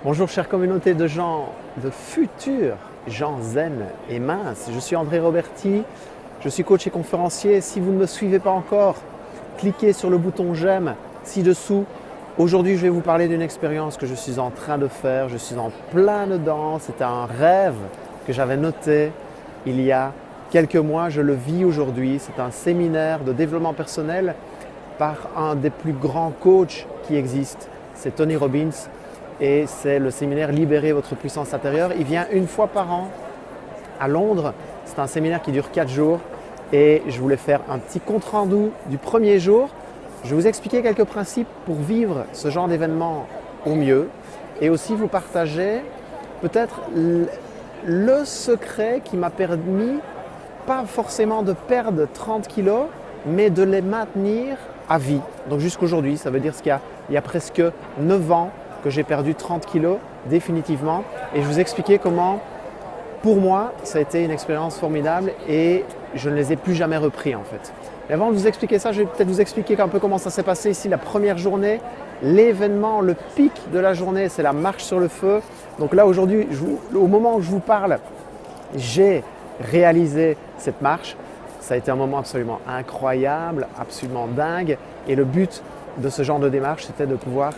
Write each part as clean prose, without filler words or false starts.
Bonjour chère communauté de gens, de futurs gens zen et minces. Je suis André Roberti, je suis coach et conférencier. Si vous ne me suivez pas encore, cliquez sur le bouton j'aime ci-dessous. Aujourd'hui, je vais vous parler d'une expérience que je suis en train de faire. Je suis en plein dedans. C'était un rêve que j'avais noté il y a quelques mois. Je le vis aujourd'hui. C'est un séminaire de développement personnel par un des plus grands coachs qui existent. C'est Tony Robbins. Et c'est le séminaire Libérer votre puissance intérieure. Il vient une fois par an à Londres. C'est un séminaire qui dure 4 jours et je voulais faire un petit compte-rendu du premier jour. Je vais vous expliquer quelques principes pour vivre ce genre d'événement au mieux et aussi vous partager peut-être le secret qui m'a permis pas forcément de perdre 30 kilos mais de les maintenir à vie. Donc jusqu'aujourd'hui, ça veut dire qu'il y a presque 9 ans que j'ai perdu 30 kilos définitivement et je vous expliquais comment pour moi ça a été une expérience formidable et je ne les ai plus jamais repris en fait. Mais avant de vous expliquer ça, je vais peut-être vous expliquer un peu comment ça s'est passé ici la première journée. L'événement, le pic de la journée, c'est la marche sur le feu. Donc là aujourd'hui, au moment où je vous parle, j'ai réalisé cette marche. Ça a été un moment absolument incroyable, absolument dingue et le but de ce genre de démarche, c'était de pouvoir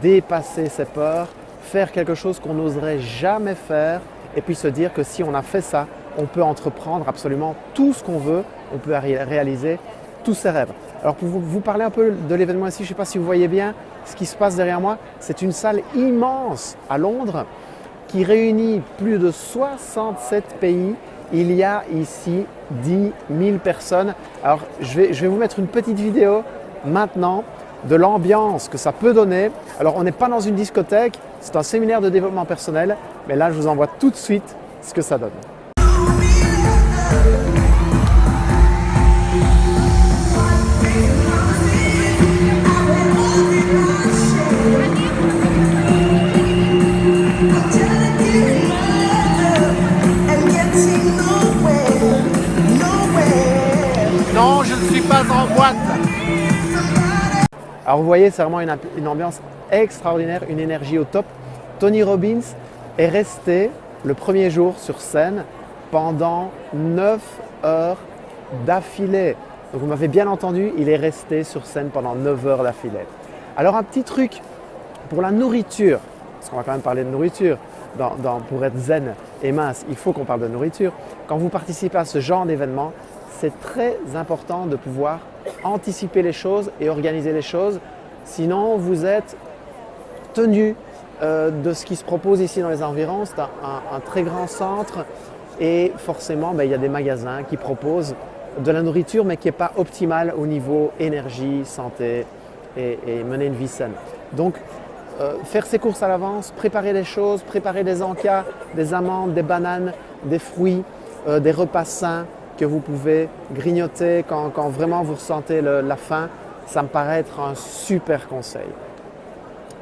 dépasser ses peurs, faire quelque chose qu'on n'oserait jamais faire et puis se dire que si on a fait ça, on peut entreprendre absolument tout ce qu'on veut, on peut réaliser tous ses rêves. Alors pour vous parler un peu de l'événement ici, je ne sais pas si vous voyez bien ce qui se passe derrière moi, c'est une salle immense à Londres qui réunit plus de 67 pays. Il y a ici 10 000 personnes. Alors je vais vous mettre une petite vidéo maintenant de l'ambiance que ça peut donner. Alors on n'est pas dans une discothèque, c'est un séminaire de développement personnel, mais là je vous envoie tout de suite ce que ça donne. Non, je ne suis pas en boîte. Alors vous voyez, c'est vraiment une ambiance extraordinaire, une énergie au top. Tony Robbins est resté le premier jour sur scène pendant 9 heures d'affilée. Donc vous m'avez bien entendu, il est resté sur scène pendant 9 heures d'affilée. Alors un petit truc pour la nourriture, parce qu'on va quand même parler de nourriture, pour être zen et mince, il faut qu'on parle de nourriture. Quand vous participez à ce genre d'événement, c'est très important de pouvoir anticiper les choses et organiser les choses. Sinon, vous êtes tenu de ce qui se propose ici dans les environs. C'est un très grand centre et forcément, il y a des magasins qui proposent de la nourriture mais qui n'est pas optimale au niveau énergie, santé et mener une vie saine. Donc, faire ses courses à l'avance, préparer les choses, préparer des encas, des amandes, des bananes, des fruits, des repas sains que vous pouvez grignoter quand vraiment vous ressentez la faim, ça me paraît être un super conseil.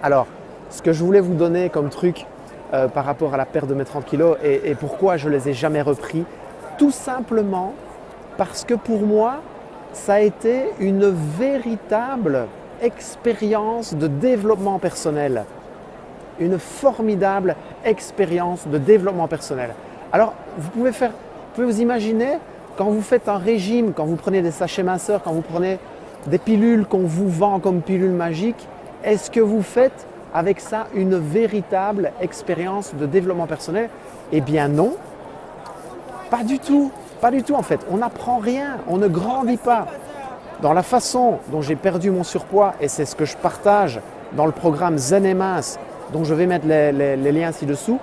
Alors, ce que je voulais vous donner comme truc par rapport à la perte de mes 30 kilos et pourquoi je ne les ai jamais repris, tout simplement parce que pour moi, ça a été une véritable expérience de développement personnel. Une formidable expérience de développement personnel. Alors, vous pouvez vous imaginer quand vous faites un régime, quand vous prenez des sachets minceurs, quand vous prenez des pilules qu'on vous vend comme pilules magiques, est-ce que vous faites avec ça une véritable expérience de développement personnel? Eh bien non, pas du tout en fait. On n'apprend rien, on ne grandit pas. Dans la façon dont j'ai perdu mon surpoids, et c'est ce que je partage dans le programme Zen et Mince, dont je vais mettre les liens ci-dessous,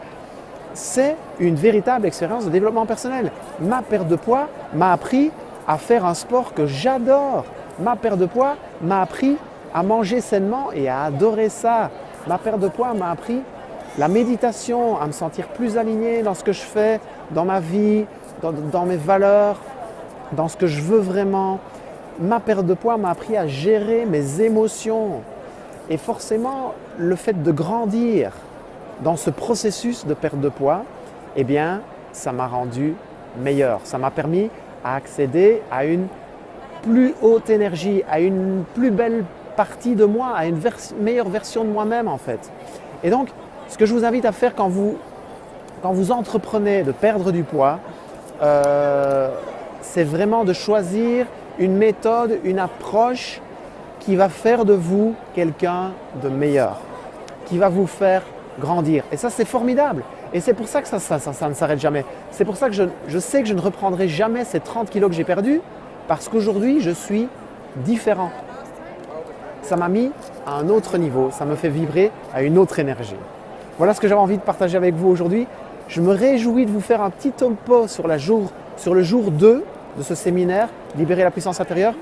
c'est une véritable expérience de développement personnel. Ma perte de poids m'a appris à faire un sport que j'adore. Ma perte de poids m'a appris à manger sainement et à adorer ça. Ma perte de poids m'a appris la méditation, à me sentir plus aligné dans ce que je fais, dans ma vie, dans mes valeurs, dans ce que je veux vraiment. Ma perte de poids m'a appris à gérer mes émotions. Et forcément, le fait de grandir dans ce processus de perte de poids, eh bien, ça m'a rendu meilleur. Ça m'a permis d'accéder à une plus haute énergie, à une plus belle partie de moi, à une meilleure version de moi-même en fait. Et donc, Ce que je vous invite à faire quand vous entreprenez de perdre du poids, c'est vraiment de choisir une méthode, une approche qui va faire de vous quelqu'un de meilleur, qui va vous faire grandir. Et ça, c'est formidable. Et c'est pour ça que ça ne s'arrête jamais. C'est pour ça que je sais que je ne reprendrai jamais ces 30 kilos que j'ai perdus, parce qu'aujourd'hui, je suis différent. Ça m'a mis à un autre niveau, ça me fait vibrer à une autre énergie. Voilà ce que j'avais envie de partager avec vous aujourd'hui. Je me réjouis de vous faire un petit topo sur le jour 2 de ce séminaire, Libérer la puissance intérieure.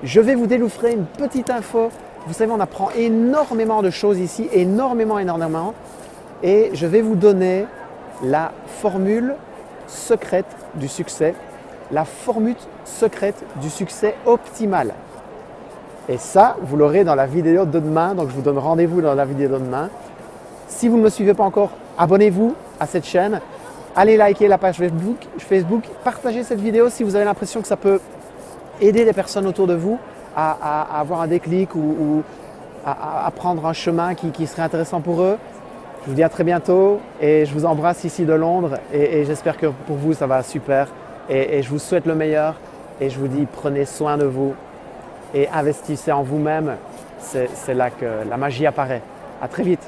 Je vais vous déloufrer une petite info. Vous savez, on apprend énormément de choses ici, énormément. Et je vais vous donner la formule secrète du succès, la formule secrète du succès optimal. Et ça, vous l'aurez dans la vidéo de demain, donc je vous donne rendez-vous dans la vidéo de demain. Si vous ne me suivez pas encore, abonnez-vous à cette chaîne. Allez liker la page Facebook, partagez cette vidéo si vous avez l'impression que ça peut aider les personnes autour de vous à avoir un déclic ou à prendre un chemin qui serait intéressant pour eux. Je vous dis à très bientôt et je vous embrasse ici de Londres et j'espère que pour vous ça va super et je vous souhaite le meilleur et je vous dis prenez soin de vous et investissez en vous-même, c'est là que la magie apparaît. À très vite.